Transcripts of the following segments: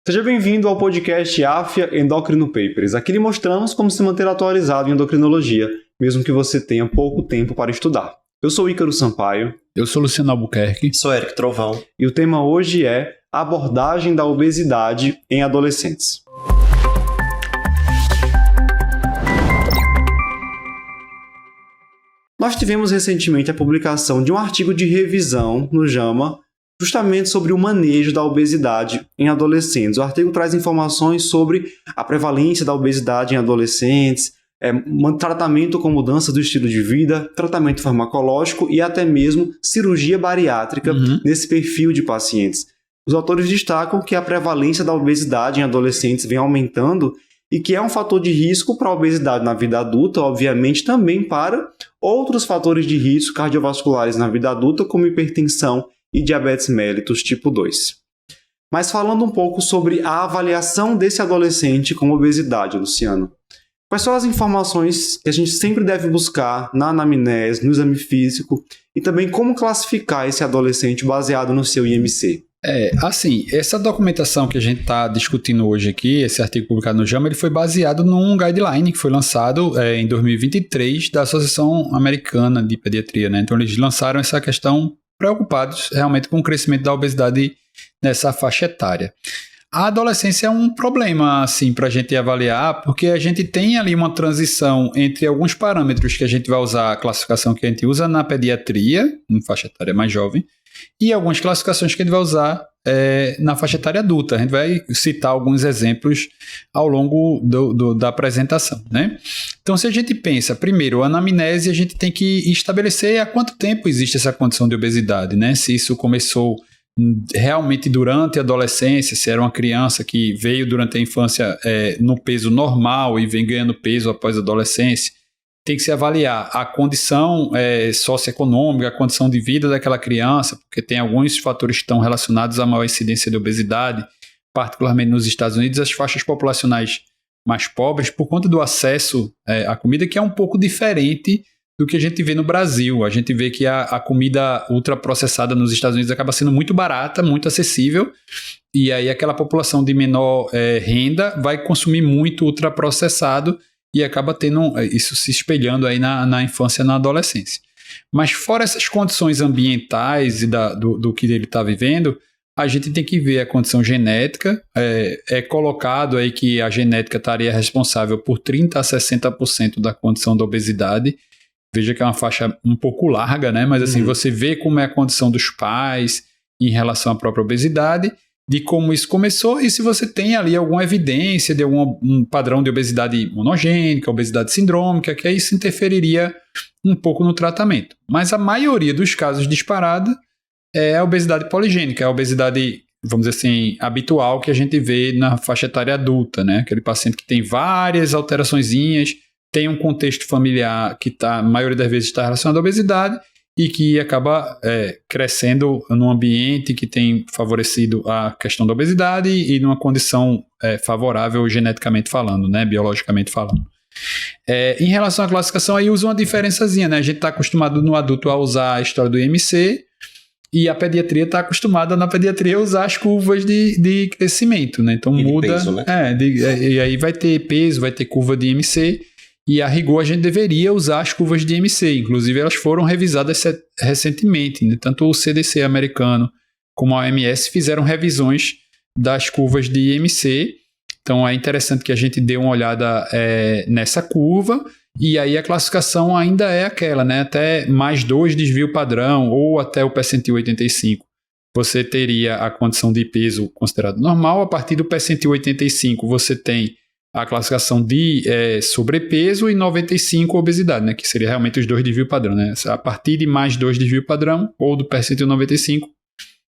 Seja bem-vindo ao podcast AFIA Endocrino Papers. Aqui lhe mostramos como se manter atualizado em endocrinologia, mesmo que você tenha pouco tempo para estudar. Eu sou Ícaro Sampaio. Eu sou Luciano Albuquerque. Sou Eric Trovão. E o tema hoje é abordagem da obesidade em adolescentes. Nós tivemos recentemente a publicação de um artigo de revisão no JAMA, justamente sobre o manejo da obesidade em adolescentes. O artigo traz informações sobre a prevalência da obesidade em adolescentes, tratamento com mudança do estilo de vida, tratamento farmacológico e até mesmo cirurgia bariátrica nesse perfil de pacientes. Os autores destacam que a prevalência da obesidade em adolescentes vem aumentando e que é um fator de risco para a obesidade na vida adulta, obviamente também para outros fatores de risco cardiovasculares na vida adulta, como hipertensão e diabetes mellitus tipo 2. Mas falando um pouco sobre a avaliação desse adolescente com obesidade, Luciano. Quais são as informações que a gente sempre deve buscar na anamnese, no exame físico e também como classificar esse adolescente baseado no seu IMC? Essa documentação que a gente está discutindo hoje aqui, esse artigo publicado no JAMA, ele foi baseado num guideline que foi lançado em 2023 da Associação Americana de Pediatria, né? Então eles lançaram essa questão preocupados realmente com o crescimento da obesidade nessa faixa etária. A adolescência é um problema, assim, para a gente avaliar, porque a gente tem ali uma transição entre alguns parâmetros que a gente vai usar, a classificação que a gente usa na pediatria, em faixa etária mais jovem, e algumas classificações que a gente vai usar na faixa etária adulta. A gente vai citar alguns exemplos ao longo da apresentação, né? Então, se a gente pensa, primeiro, a anamnese, a gente tem que estabelecer há quanto tempo existe essa condição de obesidade, né? Se isso começou realmente durante a adolescência, se era uma criança que veio durante a infância no peso normal e vem ganhando peso após a adolescência. Tem que se avaliar a condição socioeconômica, a condição de vida daquela criança, porque tem alguns fatores que estão relacionados à maior incidência de obesidade, particularmente nos Estados Unidos, as faixas populacionais mais pobres, por conta do acesso à comida, que é um pouco diferente do que a gente vê no Brasil. A gente vê que a comida ultraprocessada nos Estados Unidos acaba sendo muito barata, muito acessível, e aí aquela população de menor renda vai consumir muito ultraprocessado, e acaba tendo isso se espelhando aí na infância e na adolescência. Mas fora essas condições ambientais e do que ele está vivendo, a gente tem que ver a condição genética. É colocado aí que a genética estaria responsável por 30% a 60% da condição da obesidade. Veja que é uma faixa um pouco larga, né? Mas assim, você vê como é a condição dos pais em relação à própria obesidade, de como isso começou e se você tem ali alguma evidência de um padrão de obesidade monogênica, obesidade sindrômica, que aí isso interferiria um pouco no tratamento. Mas a maioria dos casos disparada é a obesidade poligênica, é a obesidade, vamos dizer assim, habitual que a gente vê na faixa etária adulta, né? Aquele paciente que tem várias alteraçõezinhas, tem um contexto familiar que a maioria das vezes está relacionado à obesidade, e que acaba crescendo num ambiente que tem favorecido a questão da obesidade e numa condição favorável geneticamente falando, né, biologicamente falando. Em relação à classificação, aí usa uma diferençazinha, né? A gente está acostumado no adulto a usar a história do IMC e a pediatria está acostumada na pediatria a usar as curvas de crescimento, né? Então muda. Peso, né? E aí vai ter peso, vai ter curva de IMC. E a rigor a gente deveria usar as curvas de IMC, inclusive elas foram revisadas recentemente, né? Tanto o CDC americano como a OMS fizeram revisões das curvas de IMC, então é interessante que a gente dê uma olhada nessa curva, e aí a classificação ainda é aquela, né? Até mais 2 desvio padrão ou até o percentil 85. Você teria a condição de peso considerado normal, a partir do percentil 85 você tem a classificação de sobrepeso e 95 obesidade, né? Que seria realmente os 2 desvio padrão, né? A partir de mais 2 desvio padrão ou do percentil 95,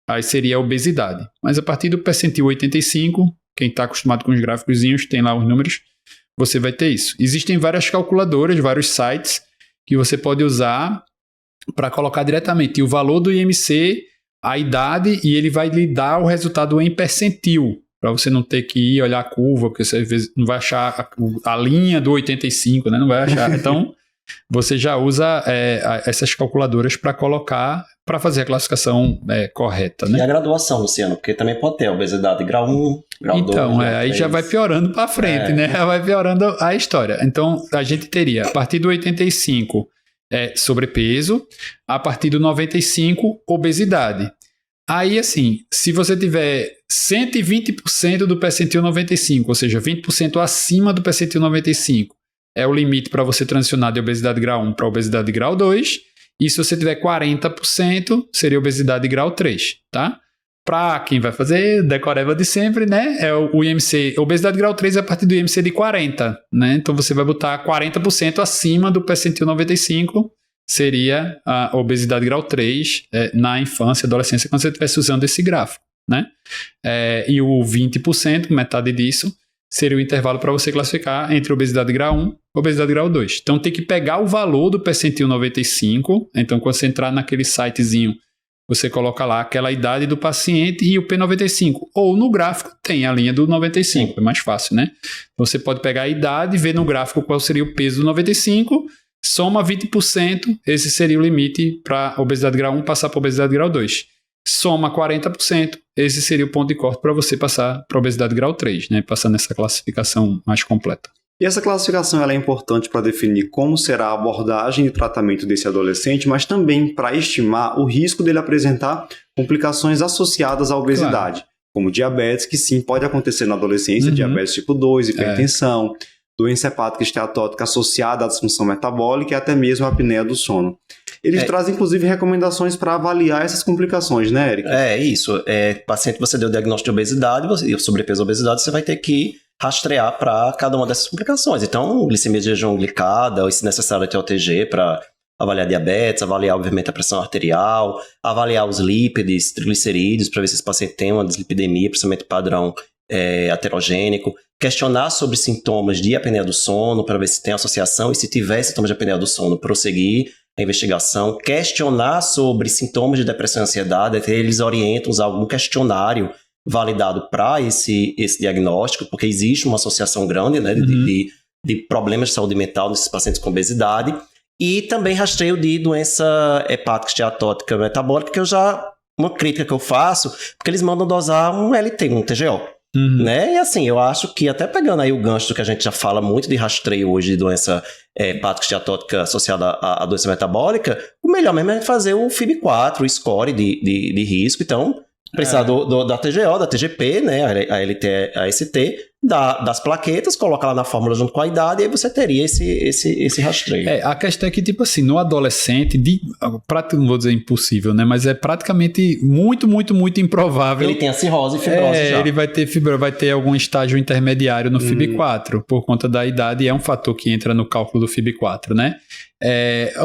aí seria a obesidade. Mas a partir do percentil 85, quem está acostumado com os gráficozinhos, tem lá os números, você vai ter isso. Existem várias calculadoras, vários sites que você pode usar para colocar diretamente o valor do IMC, a idade, e ele vai lhe dar o resultado em percentil, para você não ter que ir olhar a curva, porque você às vezes não vai achar a linha do 85, né? Não vai achar. Então, você já usa essas calculadoras para fazer a classificação correta, né? E a graduação, Luciano, porque também pode ter obesidade grau 1, grau 2, então, grau 3. aí já vai piorando para frente, né? Vai piorando a história. Então, a gente teria, a partir do 85, sobrepeso, a partir do 95, obesidade. Aí, assim, se você tiver 120% do percentil 95, ou seja, 20% acima do percentil 95, é o limite para você transicionar de obesidade grau 1 para obesidade grau 2. E se você tiver 40%, seria obesidade grau 3, tá? Para quem vai fazer decoreba de sempre, né? É o IMC, obesidade grau 3 é a partir do IMC de 40, né? Então você vai botar 40% acima do percentil 95, seria a obesidade grau 3 na infância e adolescência, quando você estivesse usando esse gráfico, né? E o 20%, metade disso, seria o intervalo para você classificar entre obesidade grau 1 e obesidade grau 2. Então tem que pegar o valor do percentil 95, então quando você entrar naquele sitezinho, você coloca lá aquela idade do paciente e o P95, ou no gráfico tem a linha do 95, é mais fácil, né? Você pode pegar a idade, ver no gráfico qual seria o peso do 95, soma 20%, esse seria o limite para obesidade grau 1 passar para obesidade grau 2. Soma 40%, esse seria o ponto de corte para você passar para obesidade grau 3, né? Passar nessa classificação mais completa. E essa classificação ela é importante para definir como será a abordagem e tratamento desse adolescente, mas também para estimar o risco dele apresentar complicações associadas à obesidade, como diabetes, que sim pode acontecer na adolescência, diabetes tipo 2, hipertensão, doença hepática esteatótica associada à disfunção metabólica e até mesmo a apneia do sono. Eles trazem, inclusive, recomendações para avaliar essas complicações, né, Eric? Isso. Paciente, você deu o diagnóstico de obesidade, sobrepeso ou obesidade, você vai ter que rastrear para cada uma dessas complicações. Então, glicemia de jejum glicada, ou se necessário ter OTG para avaliar diabetes, avaliar, obviamente, a pressão arterial, avaliar os lípides, triglicerídeos, para ver se esse paciente tem uma dislipidemia, principalmente padrão aterogênico, questionar sobre sintomas de apneia do sono, para ver se tem associação, e se tiver sintomas de apneia do sono, prosseguir a investigação, questionar sobre sintomas de depressão e ansiedade, até eles orientam a usar algum questionário validado para esse diagnóstico, porque existe uma associação grande, né, de problemas de saúde mental nesses pacientes com obesidade, e também rastreio de doença hepática esteatótica metabólica, que uma crítica que eu faço, porque eles mandam dosar um LT, um TGO. Né? E assim, eu acho que até pegando aí o gancho do que a gente já fala muito de rastreio hoje de doença hepática esteatótica associada à doença metabólica, o melhor mesmo é fazer o FIB-4, o score de risco. Então, precisar da TGO, da TGP, né? A LT, a ST, das plaquetas, coloca lá na fórmula junto com a idade, e aí você teria esse rastreio. A questão é que, tipo assim, no adolescente, não vou dizer impossível, né? Mas é praticamente muito, muito, muito improvável. Ele tem a cirrose e fibrose já. Ele vai ter algum estágio intermediário no FIB-4, por conta da idade, e é um fator que entra no cálculo do FIB-4, né?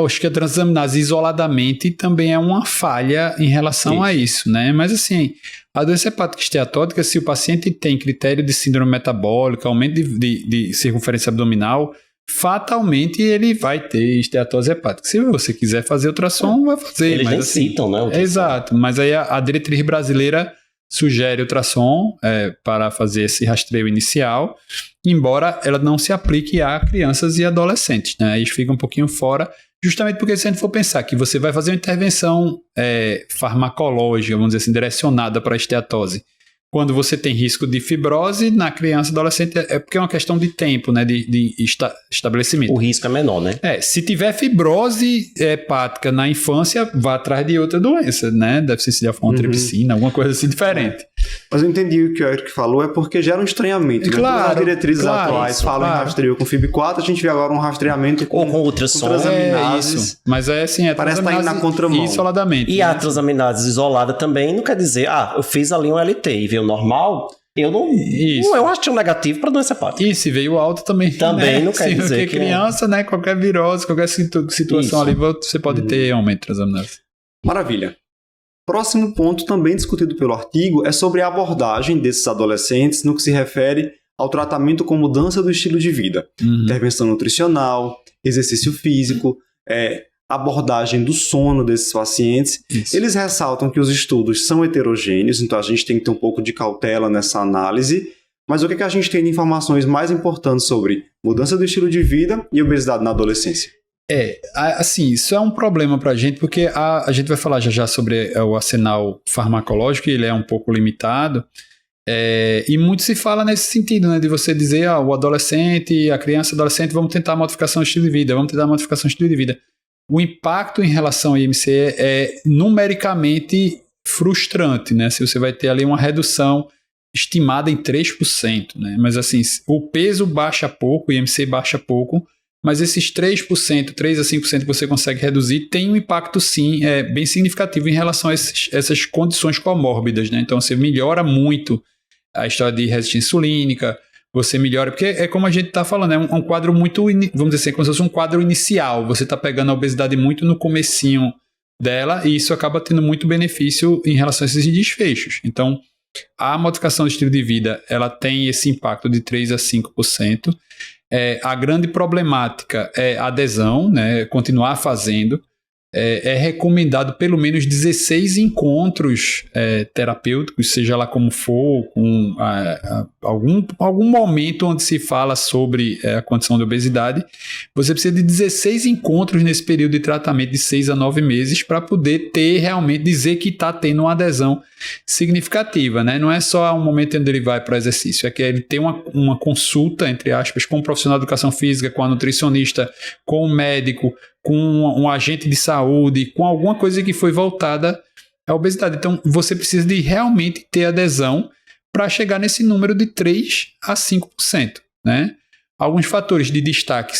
Acho que a transaminase isoladamente também é uma falha em relação a isso, né? Mas assim, a doença hepática esteatótica, se o paciente tem critério de síndrome metabólica, aumento de circunferência abdominal, fatalmente ele vai ter esteatose hepática. Se você quiser fazer ultrassom, vai fazer. Eles nem citam, né? Exato, mas aí a diretriz brasileira sugere ultrassom para fazer esse rastreio inicial, embora ela não se aplique a crianças e adolescentes, né? Eles ficam um pouquinho fora, justamente porque se a gente for pensar que você vai fazer uma intervenção farmacológica, vamos dizer assim, direcionada para a esteatose, quando você tem risco de fibrose na criança e adolescente, porque é uma questão de tempo, né, de estabelecimento. O risco é menor, né? Se tiver fibrose hepática na infância, vá atrás de outra doença, né? Deficiência de alfa-1 alguma coisa assim diferente. Mas eu entendi o que o Eric falou, é porque gera um estranhamento. Claro, as diretrizes atuais falam em rastreio com FIB-4, a gente vê agora um rastreamento com ultrassom. Transaminases. Mas assim, parece estar indo na contramão. Isoladamente. E a transaminase isolada também não quer dizer, eu fiz ali um LT e veio normal, eu acho que tinha um negativo para doença hepática. E se veio alto também. Também não quer dizer que criança, né, qualquer virose, qualquer situação ali, você pode ter aumento de transaminase. Maravilha. Próximo ponto, também discutido pelo artigo, é sobre a abordagem desses adolescentes no que se refere ao tratamento com mudança do estilo de vida. Intervenção nutricional, exercício físico, abordagem do sono desses pacientes. Isso. Eles ressaltam que os estudos são heterogêneos, então a gente tem que ter um pouco de cautela nessa análise. Mas o que a gente tem de informações mais importantes sobre mudança do estilo de vida e obesidade na adolescência? Assim, isso é um problema para a gente, porque a gente vai falar já sobre o arsenal farmacológico, e ele é um pouco limitado, e muito se fala nesse sentido, né, de você dizer, o adolescente, a criança, adolescente, vamos tentar modificação de estilo de vida, O impacto em relação ao IMC é numericamente frustrante, né, se você vai ter ali uma redução estimada em 3%, né, mas assim, o peso baixa pouco, o IMC baixa pouco, mas esses 3%, 3 a 5% que você consegue reduzir tem um impacto, sim, bem significativo em relação a essas condições comórbidas, né? Então, você melhora muito a história de resistência insulínica, você melhora, porque é como a gente está falando, é um quadro muito, vamos dizer assim, como se fosse um quadro inicial, você está pegando a obesidade muito no comecinho dela, e isso acaba tendo muito benefício em relação a esses desfechos. Então, a modificação do estilo de vida, ela tem esse impacto de 3 a 5%. A grande problemática é a adesão, né? Continuar fazendo. É recomendado pelo menos 16 encontros terapêuticos, seja lá como for, com algum momento onde se fala sobre a condição de obesidade. Você precisa de 16 encontros nesse período de tratamento de 6 a 9 meses para poder realmente dizer que está tendo uma adesão significativa, né? Não é só um momento onde ele vai para o exercício, é que ele tem uma consulta, entre aspas, com um profissional de educação física, com a nutricionista, com o médico, com um agente de saúde, com alguma coisa que foi voltada à obesidade. Então, você precisa de realmente ter adesão para chegar nesse número de 3 a 5%, né? Alguns fatores de destaque,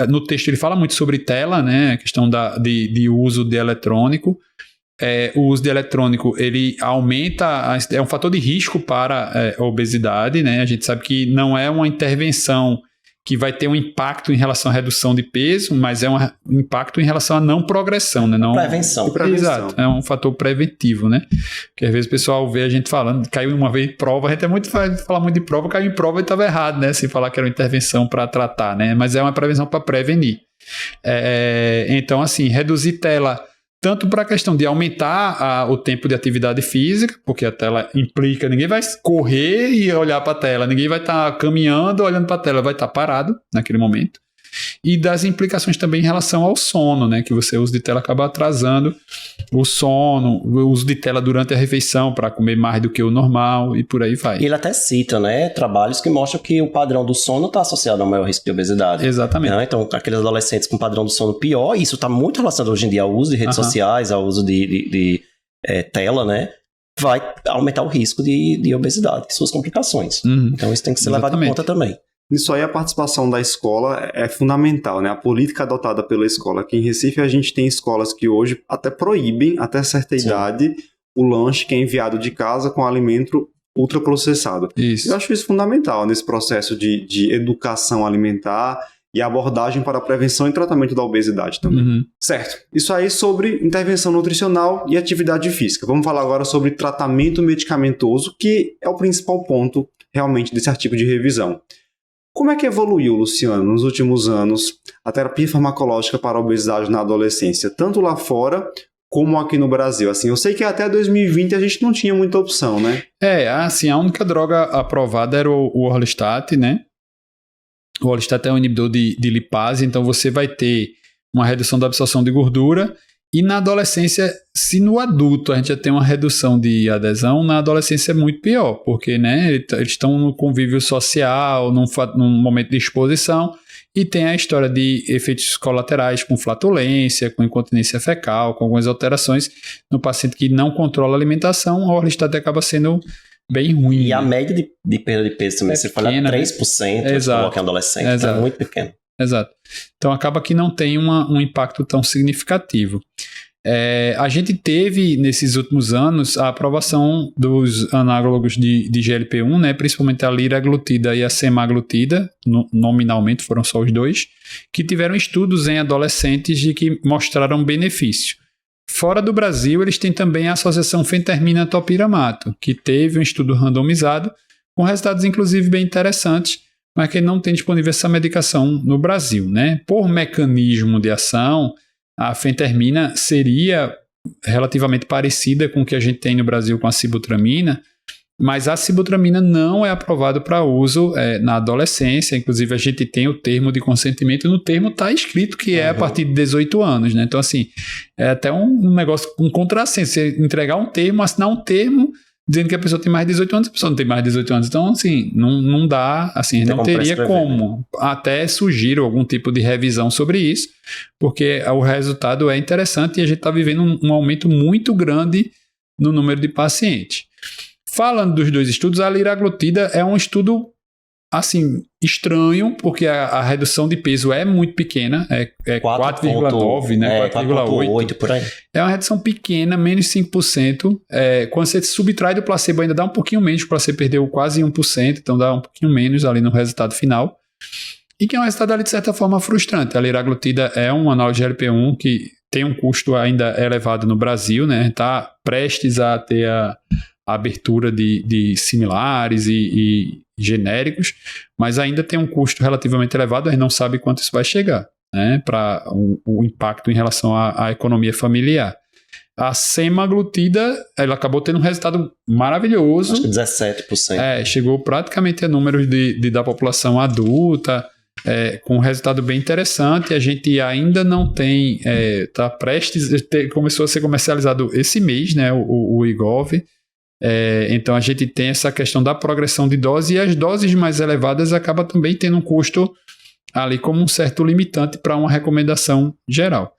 no texto ele fala muito sobre tela, né? A questão de uso de eletrônico. O uso de eletrônico, ele aumenta, é um fator de risco para a obesidade, né? A gente sabe que não é uma intervenção que vai ter um impacto em relação à redução de peso, mas é um impacto em relação à não progressão, né? Não, prevenção. Exato, é um fator preventivo, né? Porque às vezes o pessoal vê a gente falando, caiu uma vez em prova, a gente fala muito de prova, caiu em prova e estava errado, né? Se falar que era uma intervenção para tratar, né? Mas é uma prevenção para prevenir. Então, assim, reduzir tela tanto para a questão de aumentar o tempo de atividade física, porque a tela implica, ninguém vai correr e olhar para a tela, ninguém vai estar caminhando olhando para a tela, vai estar parado naquele momento. E das implicações também em relação ao sono, né, que você uso de tela acaba atrasando o sono, o uso de tela durante a refeição para comer mais do que o normal e por aí vai. Ele até cita, né, trabalhos que mostram que o padrão do sono está associado ao maior risco de obesidade. Exatamente. Né? Então, aqueles adolescentes com padrão do sono pior, isso está muito relacionado hoje em dia ao uso de redes sociais, ao uso de tela, né, vai aumentar o risco de obesidade e suas complicações. Então, isso tem que ser levado em conta também. Nisso aí a participação da escola é fundamental, né? A política adotada pela escola. Aqui em Recife a gente tem escolas que hoje até proíbem, até certa idade, o lanche que é enviado de casa com alimento ultraprocessado. Isso. Eu acho isso fundamental nesse processo de educação alimentar e abordagem para a prevenção e tratamento da obesidade também. Certo. Isso aí sobre intervenção nutricional e atividade física. Vamos falar agora sobre tratamento medicamentoso, que é o principal ponto realmente desse artigo de revisão. Como é que evoluiu, Luciano, nos últimos anos, a terapia farmacológica para a obesidade na adolescência, tanto lá fora como aqui no Brasil? Assim, eu sei que até 2020 a gente não tinha muita opção, né? Assim, a única droga aprovada era o Orlistat, né? O Orlistat é um inibidor de lipase, então você vai ter uma redução da absorção de gordura. E na adolescência, se no adulto a gente já tem uma redução de adesão, na adolescência é muito pior, porque, né, eles estão no convívio social, num momento de exposição, e tem a história de efeitos colaterais com flatulência, com incontinência fecal, com algumas alterações no paciente que não controla a alimentação, a Orlistat acaba sendo bem ruim. E a média de perda de peso também, você fala 3%, né? Coloca em adolescente, é muito pequeno. Exato. Então acaba que não tem um impacto tão significativo. A gente teve, nesses últimos anos, a aprovação dos análogos de GLP-1, né, principalmente a liraglutida e a semaglutida, nominalmente foram só os dois, que tiveram estudos em adolescentes de que mostraram benefício. Fora do Brasil, eles têm também a associação fentermina-topiramato, que teve um estudo randomizado, com resultados inclusive bem interessantes, mas que não tem disponível essa medicação no Brasil, né? Por mecanismo de ação, a fentermina seria relativamente parecida com o que a gente tem no Brasil com a sibutramina, mas a sibutramina não é aprovado para uso na adolescência. Inclusive, a gente tem o termo de consentimento, no termo está escrito que é a partir de 18 anos, né? Então, assim, é até um negócio, um contrassenso. Você entregar um termo, assinar um termo dizendo que a pessoa tem mais de 18 anos, a pessoa não tem mais de 18 anos. Então, assim, não dá, assim, não teria como. Até sugiro algum tipo de revisão sobre isso, porque o resultado é interessante e a gente está vivendo um aumento muito grande no número de pacientes. Falando dos dois estudos, a liraglutida é um estudo, assim, estranho, porque a redução de peso é muito pequena, é 4,9, né? 4,8 por aí. É uma redução pequena, menos 5%. Quando você subtrai do placebo, ainda dá um pouquinho menos, o placebo perdeu quase 1%, então dá um pouquinho menos ali no resultado final. E que é um resultado ali, de certa forma, frustrante. A liraglutida é um análise de GLP-1 que tem um custo ainda elevado no Brasil, né? Está prestes a ter a abertura de similares e genéricos, mas ainda tem um custo relativamente elevado, a gente não sabe quanto isso vai chegar, né, para o impacto em relação à economia familiar. A semaglutida, ela acabou tendo um resultado maravilhoso. Acho que 17%. Chegou praticamente a números da população adulta, com um resultado bem interessante. A gente ainda não tem, está prestes, começou a ser comercializado esse mês, né, o Wegovy. Então a gente tem essa questão da progressão de dose, e as doses mais elevadas acabam também tendo um custo ali como um certo limitante para uma recomendação geral.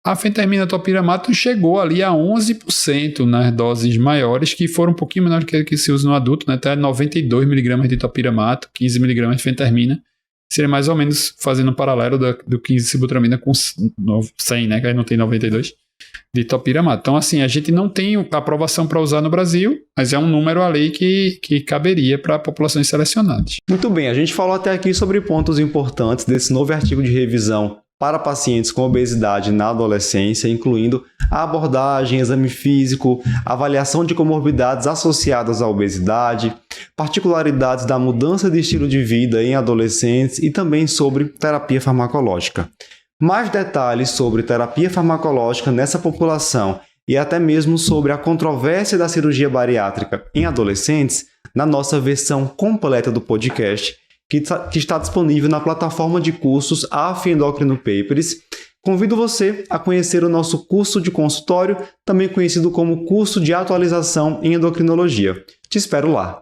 A fentermina topiramato chegou ali a 11% nas doses maiores, que foram um pouquinho menores que se usa no adulto, né? Até 92 mg de topiramato, 15 mg de fentermina. Seria mais ou menos fazendo um paralelo do 15 de sibutramina com 100, né? Que aí não tem 92 de topiramato. Então, assim, a gente não tem aprovação para usar no Brasil, mas é um número ali que caberia para populações selecionadas. Muito bem, a gente falou até aqui sobre pontos importantes desse novo artigo de revisão para pacientes com obesidade na adolescência, incluindo a abordagem, exame físico, avaliação de comorbidades associadas à obesidade, particularidades da mudança de estilo de vida em adolescentes e também sobre terapia farmacológica. Mais detalhes sobre terapia farmacológica nessa população e até mesmo sobre a controvérsia da cirurgia bariátrica em adolescentes na nossa versão completa do podcast, que está disponível na plataforma de cursos AF Endocrino Papers. Convido você a conhecer o nosso curso de consultório, também conhecido como curso de atualização em endocrinologia. Te espero lá!